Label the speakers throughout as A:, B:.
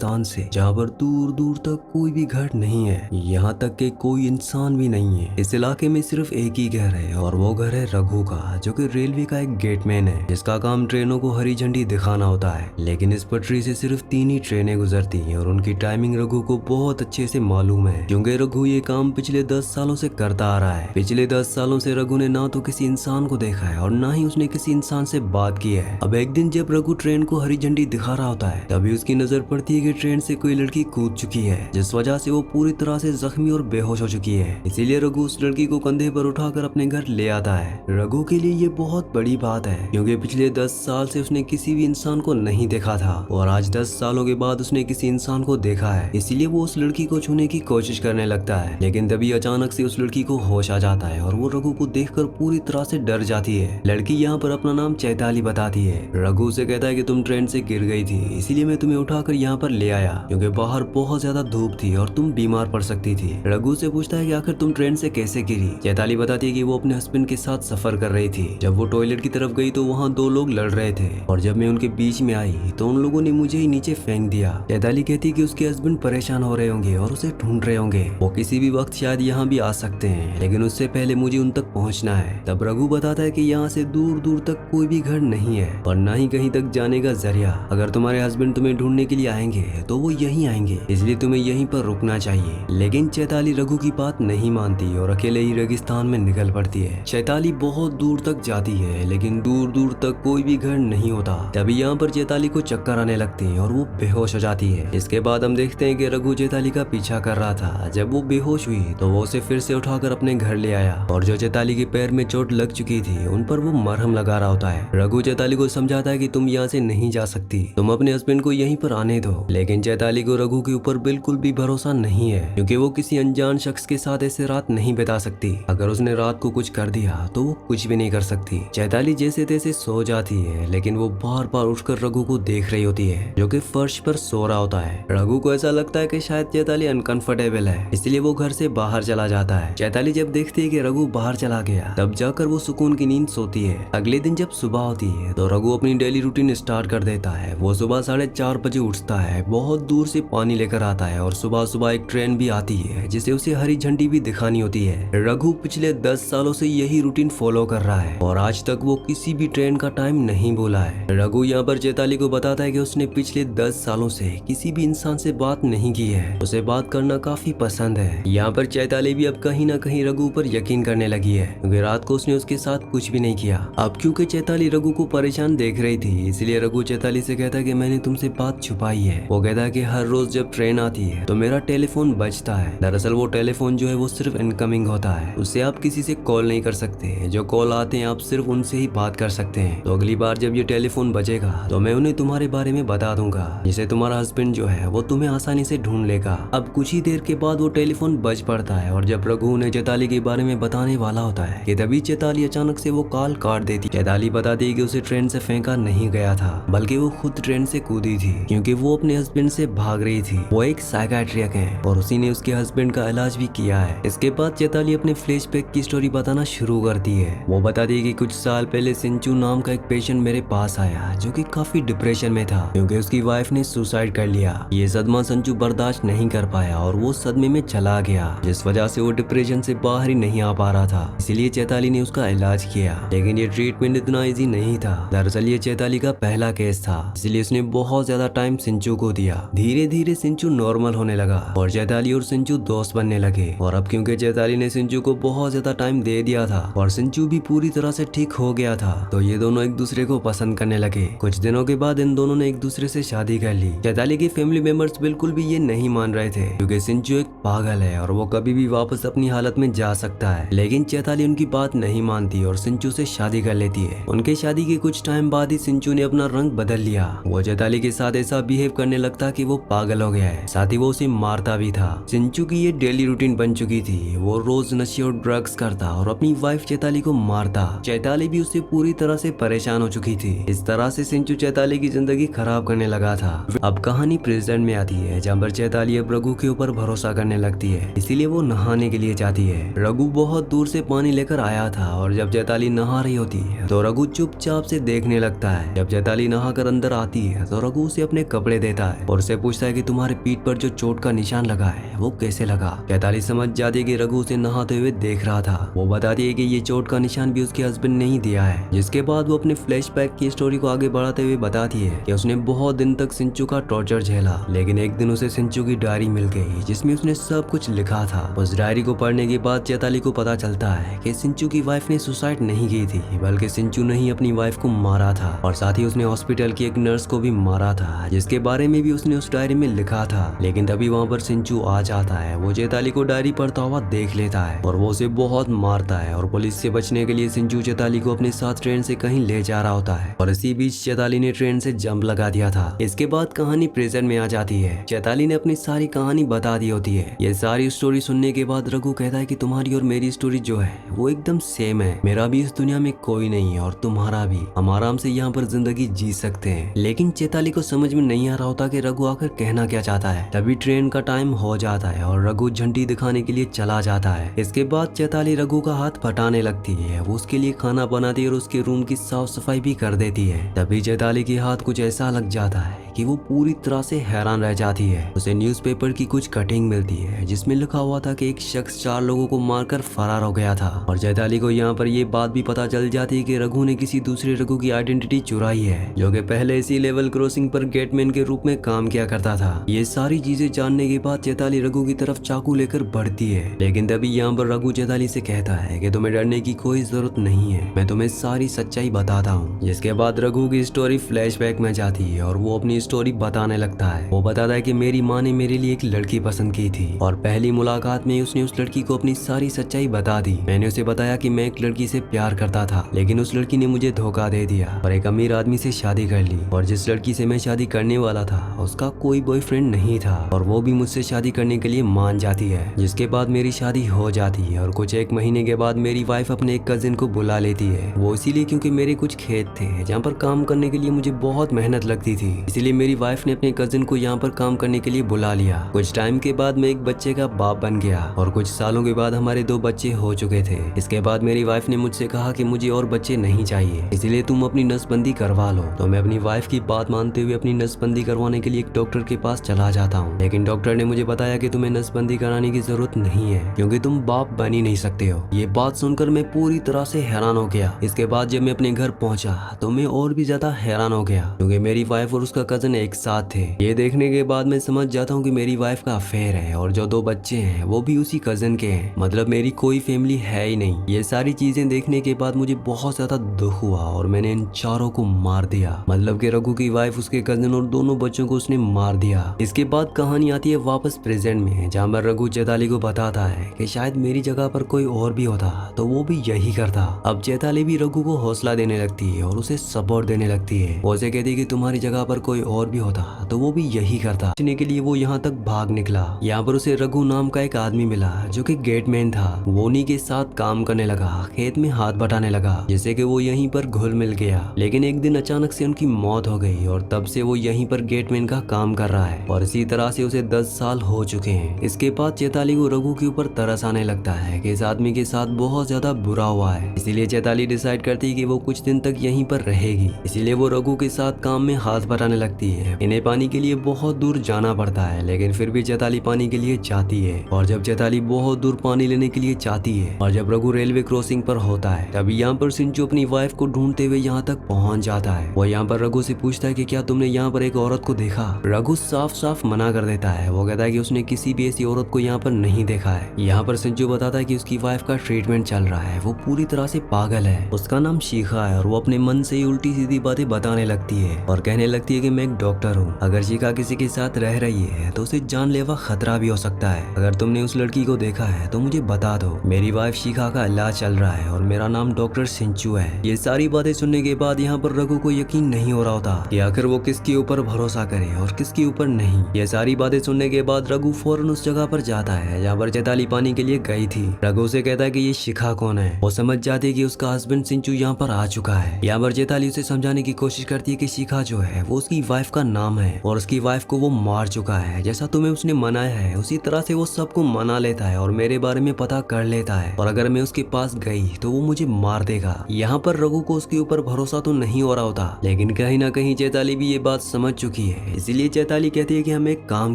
A: रेगिस्तान से, जहाँ पर दूर दूर तक कोई भी घर नहीं है, यहाँ तक कि कोई इंसान भी नहीं है। इस इलाके में सिर्फ एक ही घर है और वो घर है रघु का, जो कि रेलवे का एक गेटमैन है, जिसका काम ट्रेनों को हरी झंडी दिखाना होता है। लेकिन इस पटरी से सिर्फ 3 ही ट्रेनें गुजरती हैं और उनकी टाइमिंग रघु को बहुत अच्छे से मालूम है, क्योंकि रघु ये काम पिछले 10 सालों से करता आ रहा है। पिछले 10 सालों से रघु ने ना तो किसी इंसान को देखा है और ना ही उसने किसी इंसान से बात की है। अब एक दिन जब रघु ट्रेन को हरी झंडी दिखा रहा होता है, तभी उसकी नजर पड़ती है कि ट्रेन से कोई लड़की कूद चुकी है, जिस वजह से वो पूरी तरह से जख्मी और बेहोश हो चुकी है। इसीलिए रघु उस लड़की को कंधे पर उठाकर अपने घर ले आता है। रघु के लिए ये बहुत बड़ी बात है, क्योंकि पिछले 10 साल से उसने किसी भी इंसान को नहीं देखा था और आज 10 सालों के बाद उसने किसी इंसान को देखा है। इसीलिए वो उस लड़की को छूने की कोशिश करने लगता है, लेकिन तभी अचानक से उस लड़की को होश आ जाता है और वो रघु को देखकर पूरी तरह से डर जाती है। लड़की यहाँ पर अपना नाम चैताली बताती है। रघु उसे कहता है कि तुम ट्रेन से गिर गई थी, इसीलिए मैं तुम्हें उठाकर यहाँ पर ले आया, क्योंकि बाहर बहुत ज्यादा धूप थी और तुम बीमार पड़ सकती थी। रघु से पूछता है कि आखिर तुम ट्रेन से कैसे गिरी। चैताली बताती है कि वो अपने हस्बैंड के साथ सफर कर रही थी। जब वो टॉयलेट की तरफ गई तो वहाँ 2 लोग लड़ रहे थे और जब मैं उनके बीच में आई तो उन लोगों ने मुझे ही नीचे फेंक दिया। चैताली कहती है कि उसके हस्बैंड परेशान हो रहे होंगे और उसे ढूंढ रहे होंगे, वो किसी भी वक्त शायद यहाँ भी आ सकते हैं, लेकिन उससे पहले मुझे उन तक पहुँचना है। तब रघु बताता है कि यहाँ से दूर दूर तक कोई भी घर नहीं है और न ही कहीं तक जाने का जरिया। अगर तुम्हारे हस्बैंड तुम्हें ढूंढने के लिए आएंगे तो वो यहीं आएंगे, इसलिए तुम्हें यहीं पर रुकना चाहिए। लेकिन चैताली रघु की बात नहीं मानती और अकेले ही रेगिस्तान में निकल पड़ती है। चैताली बहुत दूर तक जाती है, लेकिन दूर दूर तक कोई भी घर नहीं होता। तभी यहाँ पर चैताली को चक्कर आने लगते हैं और वो बेहोश हो जाती है। इसके बाद हम देखते हैं कि रघु चैताली का पीछा कर रहा था। जब वो बेहोश हुई तो वो उसे फिर से उठाकर अपने घर ले आया और जो चैताली के पैर में चोट लग चुकी थी उन पर वो मरहम लगा रहा होता है। रघु चैताली को समझाता है कि तुम यहाँ से नहीं जा सकती, तुम अपने हस्बैंड को यहीं पर आने दो। लेकिन चैताली को रघु के ऊपर बिल्कुल भी भरोसा नहीं है, क्योंकि वो किसी अनजान शख्स के साथ ऐसे रात नहीं बिता सकती। अगर उसने रात को कुछ कर दिया तो वो कुछ भी नहीं कर सकती। चैताली जैसे तैसे सो जाती है, लेकिन वो बार बार उठकर रघु को देख रही होती है, जो कि फर्श पर सो रहा होता है। रघु को ऐसा लगता है कि शायद चैताली अनकंफर्टेबल है, इसलिए वो घर से बाहर चला जाता है। चैताली जब देखती है कि रघु बाहर चला गया, तब जाकर वो सुकून की नींद सोती है। अगले दिन जब सुबह होती है तो रघु अपनी डेली रूटीन स्टार्ट कर देता है। वो सुबह 4:30 बजे उठता है, बहुत दूर से पानी लेकर आता है और सुबह सुबह एक ट्रेन भी आती है जिसे उसे हरी झंडी भी दिखानी होती है। रघु पिछले 10 सालों से यही रूटीन फॉलो कर रहा है और आज तक वो किसी भी ट्रेन का टाइम नहीं बोला है। रघु यहाँ पर चैताली को बताता है कि उसने पिछले 10 सालों से किसी भी इंसान से बात नहीं की है, उसे बात करना काफी पसंद है। यहाँ पर चैताली भी अब कहीं ना कहीं रघु पर यकीन करने लगी है, क्योंकि रात को उसने उसके साथ कुछ भी नहीं किया। अब क्योंकि चैताली रघु को परेशान देख रही थी, इसलिए रघु चैताली से कहता है कि मैंने तुमसे बात छुपाई है। वो कहता है कि हर रोज जब ट्रेन आती है तो मेरा टेलीफोन बजता है। दरअसल वो टेलीफोन जो है वो सिर्फ इनकमिंग होता है, उससे आप किसी से कॉल नहीं कर सकते। जो कॉल आते हैं आप सिर्फ उनसे ही बात कर सकते हैं। तो अगली बार जब ये टेलीफोन बजेगा तो मैं उन्हें तुम्हारे बारे में बता दूंगा, जिससे तुम्हारा हस्बैंड जो है वो तुम्हें आसानी से ढूंढ लेगा। अब कुछ ही देर के बाद वो टेलीफोन बज पड़ता है और जब रघु उन्हें चैताली के बारे में बताने वाला होता है कि तभी चैताली अचानक से वो कॉल काट देती। चैताली बताती है कि उसे ट्रेन से फेंका नहीं गया था, बल्कि वो खुद ट्रेन से कूदी थी, क्योंकि वो अपने हस्बैंड से भाग रही थी। वो एक साइकियाट्रिस्ट है और उसी ने उसके हस्बैंड का इलाज भी किया है। इसके बाद चैताली अपने फ्लैशबैक की स्टोरी बताना शुरू करती है। वो बताती है कि कुछ साल पहले सिंचू नाम का एक पेशेंट मेरे पास आया, जो कि काफी डिप्रेशन में था, क्योंकि उसकी वाइफ ने सुसाइड कर लिया। ये सदमा संचू बर्दाश्त नहीं कर पाया और वो सदमे में चला गया, जिस वजह से वो डिप्रेशन से बाहर ही नहीं आ पा रहा था। इसीलिए चैताली ने उसका इलाज किया, लेकिन ये ट्रीटमेंट इतना इजी नहीं था। दरअसल ये चैताली का पहला केस था, इसलिए उसने बहुत ज्यादा टाइम सिंचू को दिया। धीरे धीरे सिंचू नॉर्मल होने लगा और चैताली और सिंचू दोस्त बनने लगे। और अब क्योंकि चैताली ने सिंचू को बहुत ज्यादा टाइम दे दिया था और सिंचू भी पूरी तरह से ठीक हो गया था, तो ये दोनों एक दूसरे को पसंद करने लगे। कुछ दिनों के बाद इन दोनों ने एक दूसरे से शादी कर ली। चैताली के फैमिली मेंबर्स बिल्कुल भी ये नहीं मान रहे थे, क्योंकि सिंचू एक पागल है और वो कभी भी वापस अपनी हालत में जा सकता है। लेकिन चैताली उनकी बात नहीं मानती और सिंचू से शादी कर लेती है। उनके शादी के कुछ टाइम बाद ही सिंचू ने अपना रंग बदल लिया। वो चैताली के साथ ऐसा बिहेव करने लगता कि वो पागल हो गया है, साथ ही वो उसे मारता भी था। सिंचू की ये डेली रूटीन बन चुकी थी। वो रोज नशे और ड्रग्स करता और अपनी वाइफ चैताली को मारता। चैताली भी उससे पूरी तरह से परेशान हो चुकी थी। इस तरह से सिंचू चैताली की जिंदगी खराब करने लगा था। अब कहानी प्रेजेंट में आती है, जहाँ पर चैताली अब रघु के ऊपर भरोसा करने लगती है, इसीलिए वो नहाने के लिए जाती है। रघु बहुत दूर से पानी लेकर आया था और जब चैताली नहा रही होती है तो रघु चुपचाप से देखने लगता है। जब चैताली नहाकर अंदर आती है तो रघु उसे अपने कपड़े देता है और उससे पूछता है कि तुम्हारे पीठ पर जो चोट का निशान लगा है वो कैसे लगा। चैताली समझ जाती है कि रघु उसे नहाते हुए देख रहा था। वो बताती है कि ये चोट का निशान भी उसके हस्बैंड ने ही दिया है। जिसके बाद वो अपने फ्लैशबैक की स्टोरी को आगे बढ़ाते हुए बताती है कि उसने बहुत दिन तक सिंचू का टॉर्चर झेला, लेकिन एक दिन उसे सिंचू की डायरी मिल गई जिसमें उसने सब कुछ लिखा था। उस डायरी को पढ़ने के बाद चैताली को पता चलता है कि सिंचू की वाइफ ने सुसाइड नहीं की थी, बल्कि सिंचू ने ही अपनी वाइफ को मारा था और साथ ही उसने हॉस्पिटल की एक नर्स को भी मारा था, जिसके बारे में भी उसने उस डायरी में लिखा था। लेकिन तभी वहाँ पर सिंचू आ जाता है। वो चैताली को डायरी पढ़ता हुआ देख लेता है और वो उसे बहुत मारता है और पुलिस से बचने के लिए सिंचू चैताली को अपने साथ ट्रेन से कहीं ले जा रहा होता है और इसी बीच चैताली ने ट्रेन से जंप लगा दिया था। इसके बाद कहानी प्रेजेंट में आ जाती है। चैताली ने अपनी सारी कहानी बता दी होती है। ये सारी स्टोरी सुनने के बाद रघु कहता है कि तुम्हारी और मेरी स्टोरी जो है वो एकदम सेम है। मेरा भी इस दुनिया में कोई नहीं है और तुम्हारा भी। हम आराम से यहाँ पर जिंदगी जी सकते हैं। लेकिन चैताली को समझ में नहीं आ रहा होता कि रघु आकर कहना क्या चाहता है। तभी ट्रेन का टाइम हो जाता है और रघु झंडी दिखाने के लिए चला जाता है। इसके बाद चैताली रघु का हाथ फटाने लगती है। वो उसके लिए खाना बनाती है और उसके रूम की साफ सफाई भी कर देती है। तभी चैताली के हाथ कुछ ऐसा लग जाता है कि वो पूरी तरह से हैरान रह जाती है। उसे न्यूज़पेपर की कुछ कटिंग मिलती है जिसमें लिखा हुआ था कि एक शख्स 4 लोगों को मारकर फरार हो गया था और चैताली को यहाँ पर ये बात भी पता चल जाती है कि रघु ने किसी दूसरे रघु की आइडेंटिटी चुराई है, जो कि पहले इसी लेवल क्रॉसिंग पर गेटमैन के रूप में काम किया करता था। ये सारी चीजें जानने के बाद चैताली रघु की तरफ चाकू लेकर बढ़ती है, लेकिन तभी यहाँ पर रघु चैताली से कहता है कि तुम्हें डरने की कोई जरूरत नहीं है, मैं तुम्हें सारी सच्चाई बताता हूँ। जिसके बाद रघु की स्टोरी फ्लैशबैक में जाती है और वो अपनी स्टोरी बताने लगता है। वो बताता है कि मेरी माँ ने मेरे लिए एक लड़की पसंद की थी और पहली मुलाकात में उसने उस लड़की को अपनी सारी सच्चाई बता दी। मैंने उसे बताया कि मैं एक लड़की से प्यार करता था, लेकिन उस लड़की ने मुझे धोखा दे दिया और एक अमीर आदमी से शादी कर ली और जिस लड़की से मैं शादी करने वाला था उसका कोई बॉयफ्रेंड नहीं था और वो भी मुझसे शादी करने के लिए मान जाती है। जिसके बाद मेरी शादी हो जाती है और कुछ 1 महीने के बाद मेरी वाइफ अपने एक कजिन को बुला लेती है। वो इसीलिए क्योंकि मेरे कुछ खेत थे जहाँ पर काम करने के लिए मुझे बहुत मेहनत लगती थी, इसीलिए मेरी वाइफ ने अपने कजिन को यहाँ पर काम करने के लिए बुला लिया। कुछ टाइम के बाद मैं एक बच्चे का बाप बन गया और कुछ सालों के बाद हमारे 2 बच्चे हो चुके थे। इसके बाद मेरी वाइफ ने मुझसे कहा कि मुझे और बच्चे नहीं चाहिए, इसलिए तुम अपनी नसबंदी करवा लो। तो मैं अपनी वाइफ की बात मानते हुए अपनी नसबंदी करवाने के लिए एक डॉक्टर के पास चला जाता हूँ, लेकिन डॉक्टर ने मुझे बताया कि तुम्हें नसबंदी कराने की जरूरत नहीं है क्योंकि तुम बाप बन ही नहीं सकते हो। ये बात सुनकर मैं पूरी तरह से हैरान हो गया। इसके बाद जब मैं अपने घर पहुंचा तो मैं और भी ज्यादा हैरान हो गया क्योंकि मेरी वाइफ और उसका कजन एक साथ थे। ये देखने के बाद मैं समझ जाता हूँ कि मेरी वाइफ का अफेयर है और जो 2 बच्चे हैं वो भी उसी कजन के हैं, मतलब मेरी कोई फैमिली है ही नहीं। ये सारी चीजें देखने के बाद मुझे बहुत ज्यादा दुख हुआ और मैंने इन चारों को मार दिया, मतलब कि रघु की वाइफ, उसके कजन और दोनों बच्चों को उसने मार दिया। इसके बाद कहानी आती है वापस प्रेजेंट में, जहाँ पर रघु चैताली को बताता है कि शायद मेरी जगह पर कोई और भी होता तो वो भी यही करता। अब चैताली भी रघु को हौसला देने लगती है और उसे सपोर्ट देने लगती है। वो उसे कहती है कि तुम्हारी जगह पर कोई और भी होता तो वो भी यही करता। बचने के लिए वो यहाँ तक भाग निकला। यहाँ पर उसे रघु नाम का एक आदमी मिला जो कि गेटमैन था। वो उन्हीं के साथ काम करने लगा, खेत में हाथ बटाने लगा, जिससे कि वो यहीं पर घुल मिल गया। लेकिन एक दिन अचानक से उनकी मौत हो गई और तब से वो यहीं पर गेटमैन का काम कर रहा है और इसी तरह से उसे 10 साल हो चुके हैं। इसके बाद चैताली को रघु के ऊपर तरस आने लगता है कि इस आदमी के साथ बहुत ज्यादा बुरा हुआ है, इसीलिए चैताली डिसाइड करती है कि वो कुछ दिन तक यहीं पर रहेगी। इसीलिए वो रघु के साथ काम में हाथ बटाने लगती है। इन्हें पानी के लिए बहुत दूर जाना पड़ता है, लेकिन फिर भी चैताली पानी के लिए जाती है। और जब चैताली बहुत दूर पानी लेने के लिए जाती है और जब रघु रेलवे क्रॉसिंग पर होता है, तभी यहाँ पर सिंचू अपनी वाइफ को ढूंढते हुए यहाँ तक पहुंच जाता है। वो यहाँ पर रघु से पूछता है कि क्या तुमने यहाँ पर एक औरत को देखा? रघु साफ साफ मना कर देता है। वो कहता है कि उसने किसी भी ऐसी औरत को यहाँ पर नहीं देखा है। यहाँ पर सिंचू बताता है कि उसकी वाइफ का ट्रीटमेंट चल रहा है, वो पूरी तरह से पागल है, उसका नाम शिखा है और वो अपने मन से ही उल्टी सीधी बातें बताने लगती है और कहने लगती है कि मैं एक डॉक्टर हूँ, अगर शिखा किसी के साथ रह रही है तो उसे जानलेवा खतरा भी हो सकता है। अगर तुमने उस लड़की को देखा है तो मुझे बता दो। मेरी वाइफ शिखा का इलाज चल रहा है और मेरा नाम डॉक्टर सिंचू है। ये सारी बातें सुनने के बाद यहाँ पर रघु को यकीन नहीं हो रहा होता कि आखिर वो किसके ऊपर भरोसा करे और किसके ऊपर नहीं। ये सारी बातें सुनने के बाद रघु फौरन उस जगह पर जाता है जहाँ पर चैताली पानी के लिए गई थी। रघु से कहता है कि ये शिखा कौन है। वो समझ जाती है कि उसका हस्बैंड सिंचू यहाँ पर आ चुका है। यहाँ पर चैताली उसे समझाने की कोशिश करती है कि शिखा जो है वो उसकी वाइफ का नाम है और उसकी वाइफ को वो मार चुका है। जैसा तुम्हें उसने मनाया है उसी तरह से वो सबको मना लेता है और मेरे बारे में पता कर लेता है, और अगर मैं उसके पास गई तो वो मुझे मार देगा। यहाँ पर रघु को उसके ऊपर भरोसा तो नहीं हो रहा होता, लेकिन कहीं ना कहीं चैताली भी ये बात समझ चुकी है। इसीलिए चैताली कहती है कि हम एक काम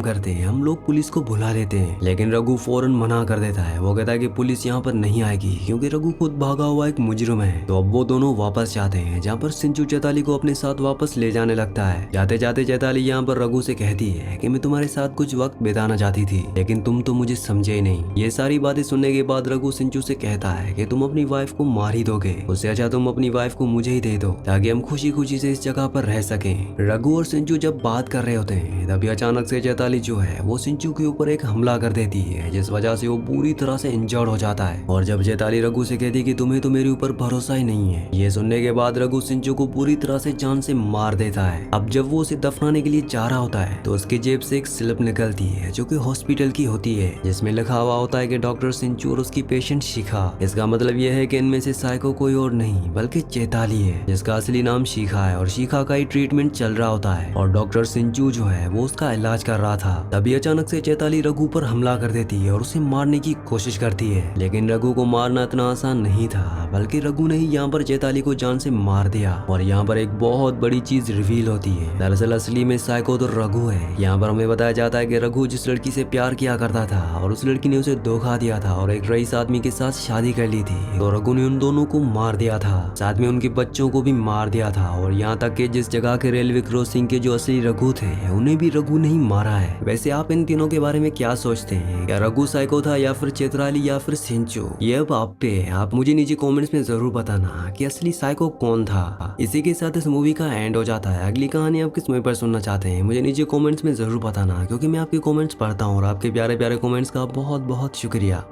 A: करते हैं, हम लोग पुलिस को बुला लेते हैं। लेकिन रघु फौरन मना कर देता है। वो कहता है कि पुलिस यहाँ पर नहीं आएगी क्योंकि रघु खुद भागा हुआ एक मुजरिम है। तो अब वो दोनों वापस जाते हैं जहाँ पर सिंचू चैताली को अपने साथ वापस ले जाने लगता है। जाते जाते चैताली यहाँ पर रघु से कहती है कि मैं तुम्हारे साथ कुछ वक्त बिताना चाहती थी, लेकिन तुम तो मुझे समझे ही नहीं। ये सारी बातें सुनने के बाद रघु सिंचू से कहता है कि तुम अपनी वाइफ को मार ही दोगे, उससे अच्छा तुम अपनी वाइफ को मुझे ही दे दो ताकि हम खुशी खुशी से इस जगह पर रह सकें। रघु और सिंचू जब बात कर रहे होते हैं तभी अचानक से चैताली जो है वो सिंचू के ऊपर एक हमला कर देती है, जिस वजह से वो पूरी तरह से इंजर्ड हो जाता है। और जब चैताली रघु से कहती है कि तुम्हें तो मेरे ऊपर भरोसा ही नहीं है, ये सुनने के बाद रघु सिंचू को पूरी तरह से जान से मार देता है। अब जब वो उसे दफनाने के लिए जा रहा होता है तो उसकी जेब से एक स्लिप निकलती है जो कि हॉस्पिटल की होती है, जिसमें लिखा हुआ होता है कि डॉक्टर सिंचू और उसकी पेशेंट शिखा। इसका मतलब यह है कि इनमें से साइको कोई और नहीं बल्कि चैताली है, जिसका असली नाम शिखा है और शिखा का ही ट्रीटमेंट चल रहा होता है और डॉक्टर सिंचू जो है वो उसका इलाज कर रहा था। तभी अचानक से चैताली रघु पर हमला कर देती है और उसे मारने की कोशिश करती है, लेकिन रघु को मारना इतना आसान नहीं था, बल्कि रघु ने ही यहाँ पर चैताली को जान से मार दिया। और यहाँ पर एक बहुत बड़ी चीज रिवील होती है। दरअसल असली में साइको तो रघु है। यहाँ पर हमें बताया जाता है कि रघु जिस लड़की से प्यार किया करता था और उस लड़की ने उसे धोखा दिया था और एक रईस आदमी के साथ शादी कर ली थी, तो रघु ने उन दोनों को मार दिया था, साथ में उनके बच्चों को भी मार दिया था। और यहाँ तक कि जिस जगह के रेलवे क्रॉसिंग के जो असली रघु थे उन्हें भी रघु ने ही मारा है। वैसे आप इन तीनों के बारे में क्या सोचते हैं? क्या रघु साइको था या फिर चैताली या फिर सिंचू? ये अब आप पे, आप मुझे नीचे कमेंट्स में जरूर बताना कि असली साइको कौन था। इसी के साथ इस मूवी का एंड हो जाता है। अगली कहानी आप किस मूवी पर सुनना चाहते हैं मुझे नीचे कमेंट्स में जरूर बताना, क्योंकि मैं आपके कमेंट्स पढ़ता हूँ और आपके प्यारे प्यारे कमेंट्स का बहुत बहुत शुक्रिया।